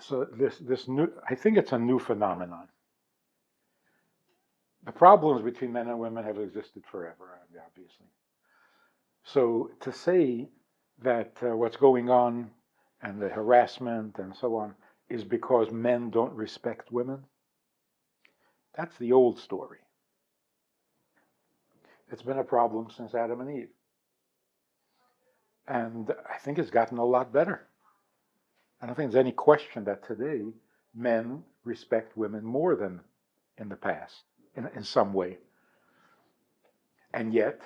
So this new, I think it's a new phenomenon. The problems between men and women have existed forever, obviously. So to say that what's going on and the harassment and so on is because men don't respect women, that's the old story. It's been a problem since Adam and Eve. And I think it's gotten a lot better. I don't think there's any question that today men respect women more than in the past, in some way. And yet,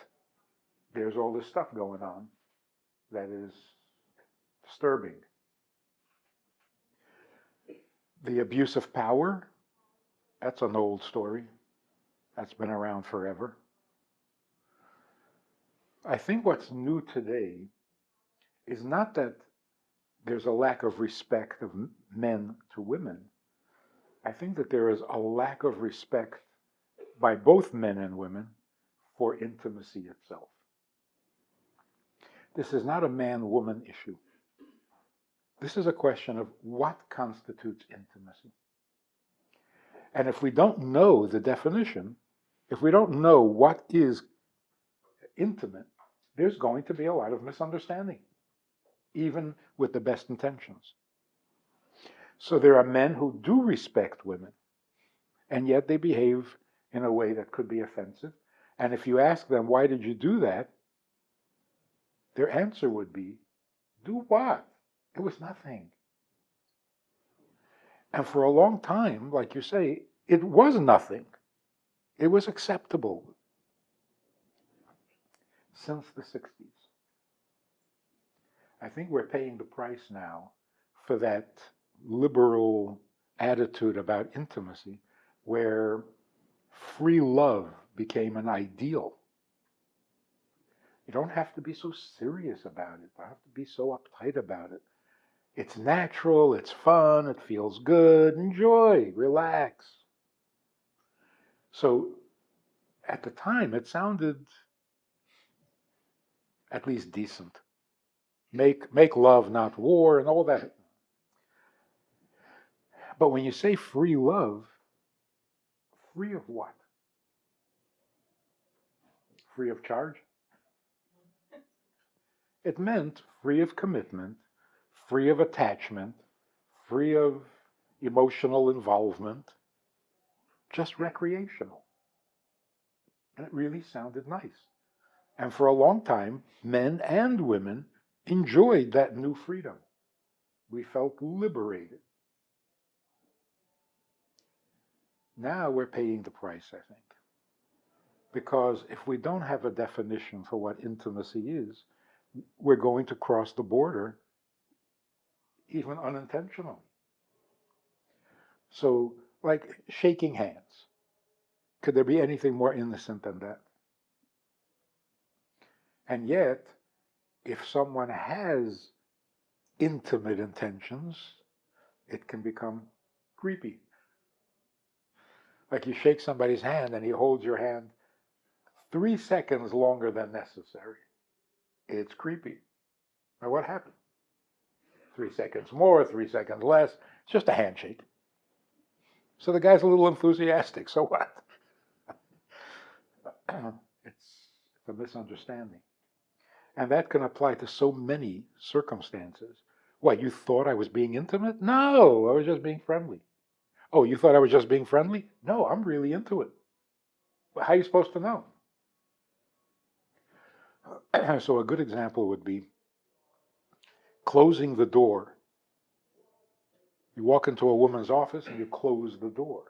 there's all this stuff going on that is disturbing. The abuse of power, that's an old story. That's been around forever. I think what's new today is not that there's a lack of respect of men to women. I think that there is a lack of respect by both men and women for intimacy itself. This is not a man-woman issue. This is a question of what constitutes intimacy. And if we don't know the definition, if we don't know what is intimate, there's going to be a lot of misunderstanding, even with the best intentions. So there are men who do respect women, and yet they behave in a way that could be offensive. And if you ask them, why did you do that? Their answer would be, do what? It was nothing. And for a long time, like you say, it was nothing. It was acceptable. Since the 60s. I think we're paying the price now for that liberal attitude about intimacy, where free love became an ideal. You don't have to be so serious about it. You don't have to be so uptight about it. It's natural, it's fun, it feels good, enjoy, relax. So at the time, it sounded at least decent. Make love, not war, and all that. But when you say free love, free of what? Free of charge? It meant free of commitment, free of attachment, free of emotional involvement, just recreational. And it really sounded nice. And for a long time, men and women enjoyed that new freedom. We felt liberated. Now we're paying the price, I think. Because if we don't have a definition for what intimacy is, we're going to cross the border, even unintentionally. So, like shaking hands. Could there be anything more innocent than that? And yet, if someone has intimate intentions, it can become creepy. Like you shake somebody's hand and he holds your hand 3 seconds longer than necessary. It's creepy. Now, what happened? 3 seconds more, 3 seconds less. It's just a handshake. So the guy's a little enthusiastic. So what? It's a misunderstanding. And that can apply to so many circumstances. What, you thought I was being intimate? No, I was just being friendly. Oh, you thought I was just being friendly? No, I'm really into it. Well, how are you supposed to know? So a good example would be closing the door. You walk into a woman's office and you close the door.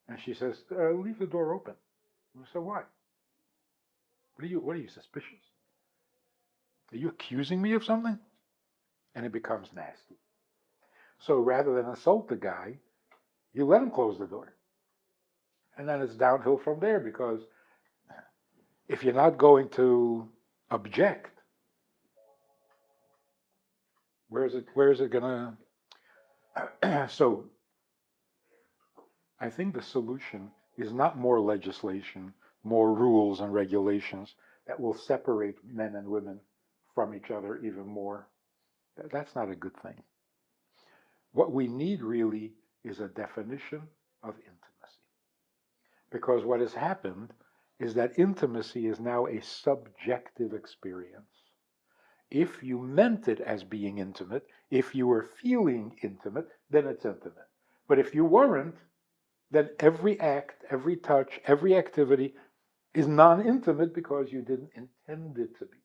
And she says, leave the door open. I said, why? What are you, suspicious? Are you accusing me of something? And it becomes nasty. So rather than insult the guy, you let him close the door. And then it's downhill from there, because if you're not going to object, where is it gonna? So I think the solution is not more legislation, more rules and regulations that will separate men and women from each other even more. That's not a good thing. What we need really is a definition of intimacy. Because what has happened is that intimacy is now a subjective experience. If you meant it as being intimate, if you were feeling intimate, then it's intimate. But if you weren't, then every act, every touch, every activity is non intimate because you didn't intend it to be.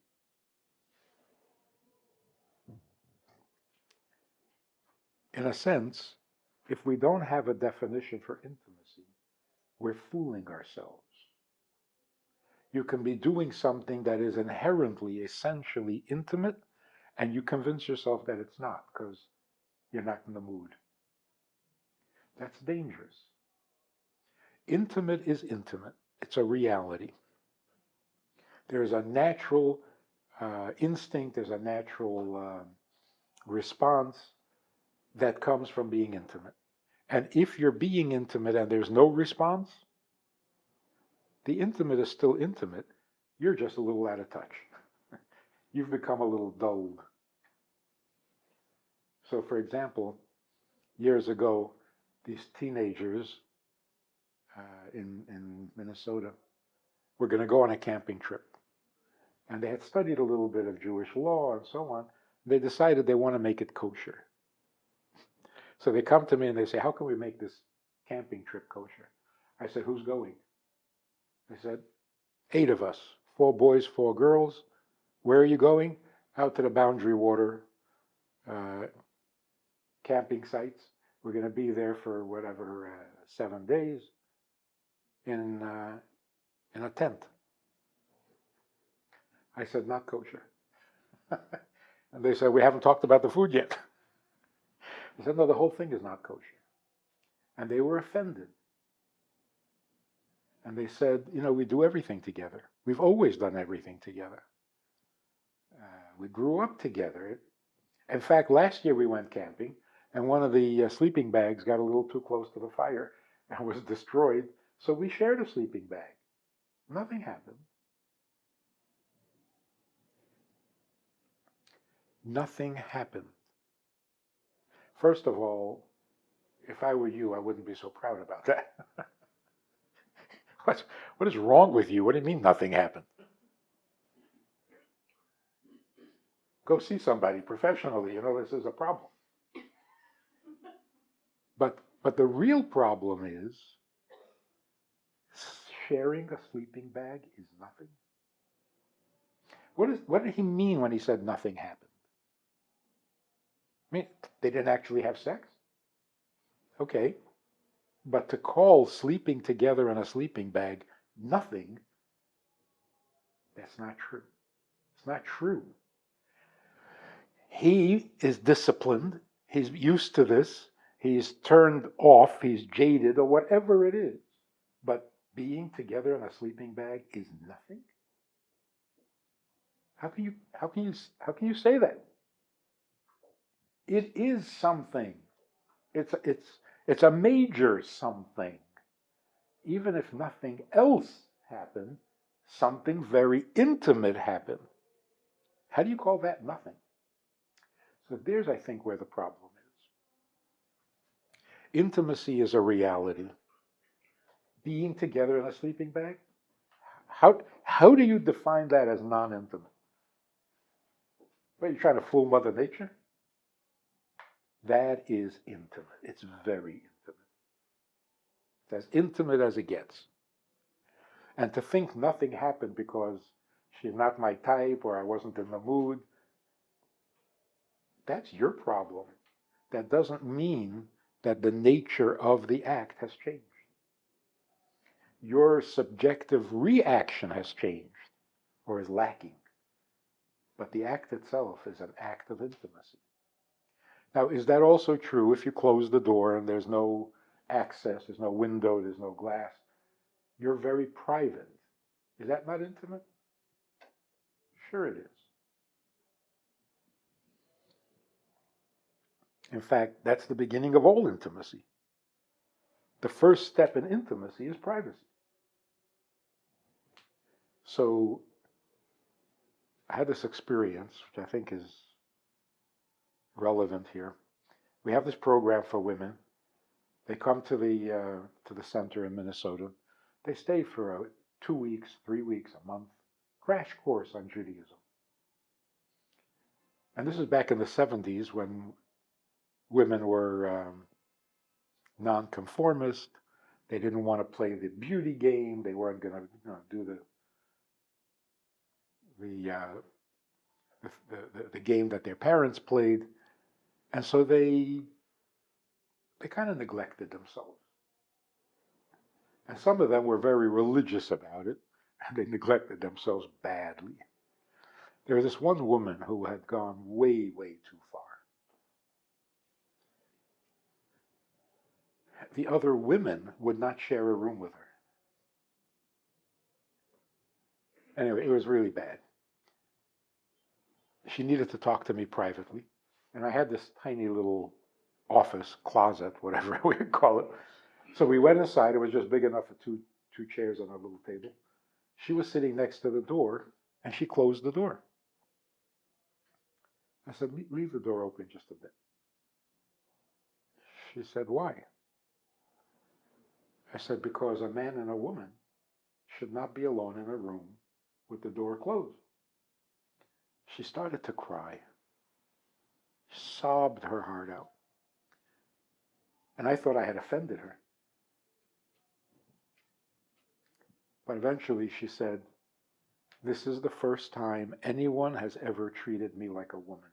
In a sense, if we don't have a definition for intimacy, we're fooling ourselves. You can be doing something that is inherently, essentially intimate, and you convince yourself that it's not because you're not in the mood. That's dangerous. Intimate is intimate, it's a reality. There's a natural instinct, there's a natural response that comes from being intimate. And if you're being intimate and there's no response, the intimate is still intimate. You're just a little out of touch. You've become a little dulled. So, for example, years ago, these teenagers in Minnesota were going to go on a camping trip. And they had studied a little bit of Jewish law and so on. They decided they want to make it kosher. So they come to me and they say, how can we make this camping trip kosher? I said, who's going? They said, 8 of us, 4 boys, 4 girls. Where are you going? Out to the Boundary Water camping sites. We're going to be there for whatever, 7 days in a tent. I said, not kosher. And they said, we haven't talked about the food yet. I said, no, the whole thing is not kosher. And they were offended. And they said, we do everything together. We've always done everything together. We grew up together. In fact, last year we went camping, and one of the sleeping bags got a little too close to the fire and was destroyed. So we shared a sleeping bag. Nothing happened. Nothing happened. First of all, if I were you, I wouldn't be so proud about that. What is wrong with you? What do you mean nothing happened? Go see somebody professionally. This is a problem. But the real problem is sharing a sleeping bag is nothing. What did he mean when he said nothing happened? I mean, they didn't actually have sex? Okay. But to call sleeping together in a sleeping bag nothing, that's not true. It's not true. He is disciplined. He's used to this. He's turned off. He's jaded or whatever it is. But being together in a sleeping bag is nothing? How can you say that? It is something. It's a major something. Even if nothing else happened, something very intimate happened. How do you call that nothing? So there's, I think, where the problem is. Intimacy is a reality. Being together in a sleeping bag? How do you define that as non-intimate? Are you trying to fool Mother Nature? That is intimate. It's very intimate. It's as intimate as it gets. And to think nothing happened because she's not my type or I wasn't in the mood, that's your problem. That doesn't mean that the nature of the act has changed. Your subjective reaction has changed or is lacking. But the act itself is an act of intimacy. Now, is that also true if you close the door and there's no access, there's no window, there's no glass? You're very private. Is that not intimate? Sure it is. In fact, that's the beginning of all intimacy. The first step in intimacy is privacy. So I had this experience, which I think is relevant here. we have this program for women. They come to the center in Minnesota. They stay for 2 weeks, 3 weeks, a month, crash course on Judaism. And this is back in the 70s when women were nonconformist. They didn't want to play the beauty game. They weren't going to do the game that their parents played. And so they kind of neglected themselves. And some of them were very religious about it, and they neglected themselves badly. There was this one woman who had gone way, way too far. The other women would not share a room with her. Anyway, it was really bad. She needed to talk to me privately, and I had this tiny little office, closet, whatever we would call it. So we went inside. It was just big enough for two chairs on our little table. She was sitting next to the door, and she closed the door. I said, leave the door open just a bit. She said, why? I said, because a man and a woman should not be alone in a room with the door closed. She started to cry, sobbed her heart out. And I thought I had offended her. But eventually she said, this is the first time anyone has ever treated me like a woman.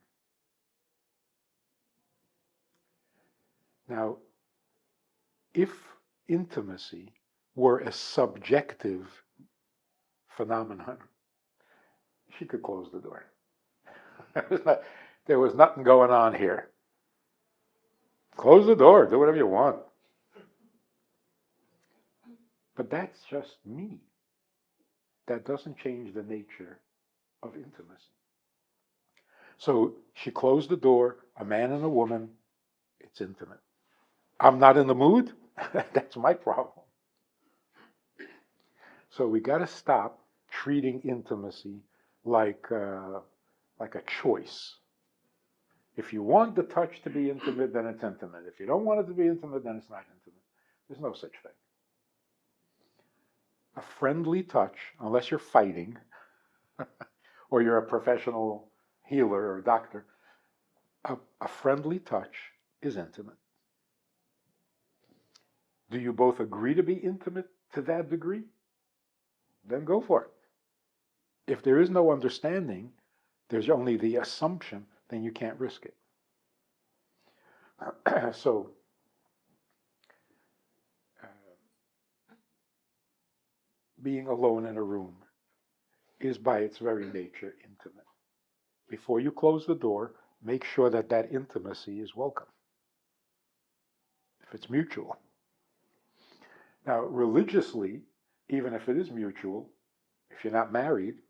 Now, if intimacy were a subjective phenomenon, she could close the door. There was nothing going on here. Close the door, do whatever you want. But that's just me. That doesn't change the nature of intimacy. So she closed the door, a man and a woman, it's intimate. I'm not in the mood, that's my problem. So we got to stop treating intimacy like a choice. If you want the touch to be intimate, then it's intimate. If you don't want it to be intimate, then it's not intimate. There's no such thing. A friendly touch, unless you're fighting, or you're a professional healer or doctor, a friendly touch is intimate. Do you both agree to be intimate to that degree? Then go for it. If there is no understanding, there's only the assumption, then you can't risk it. So, being alone in a room is by its very nature intimate. Before you close the door, make sure that that intimacy is welcome, if it's mutual. Now, religiously, even if it is mutual, if you're not married,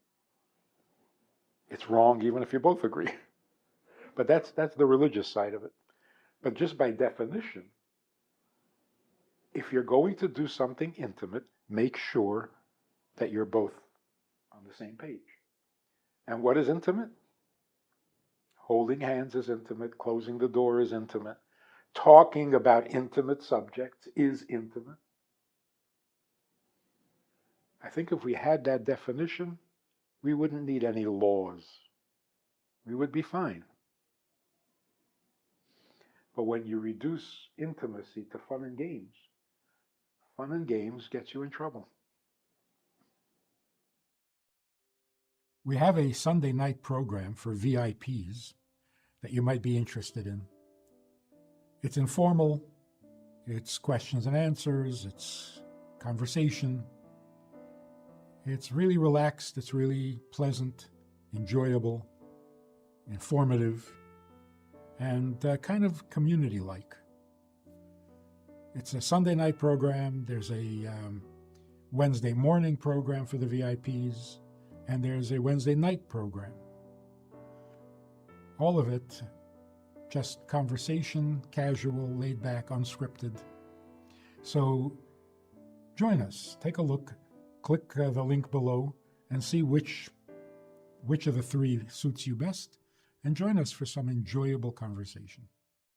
it's wrong even if you both agree. But that's the religious side of it. But just by definition, if you're going to do something intimate, make sure that you're both on the same page. And what is intimate? Holding hands is intimate. Closing the door is intimate. Talking about intimate subjects is intimate. I think if we had that definition, we wouldn't need any laws. We would be fine. But when you reduce intimacy to fun and games gets you in trouble. We have a Sunday night program for VIPs that you might be interested in. It's informal, it's questions and answers, it's conversation. It's really relaxed, it's really pleasant, enjoyable, informative, and kind of community-like. It's a Sunday night program, there's a Wednesday morning program for the VIPs, and there's a Wednesday night program. All of it, just conversation, casual, laid back, unscripted. So join us, take a look, click the link below and see which of the three suits you best, and join us for some enjoyable conversation.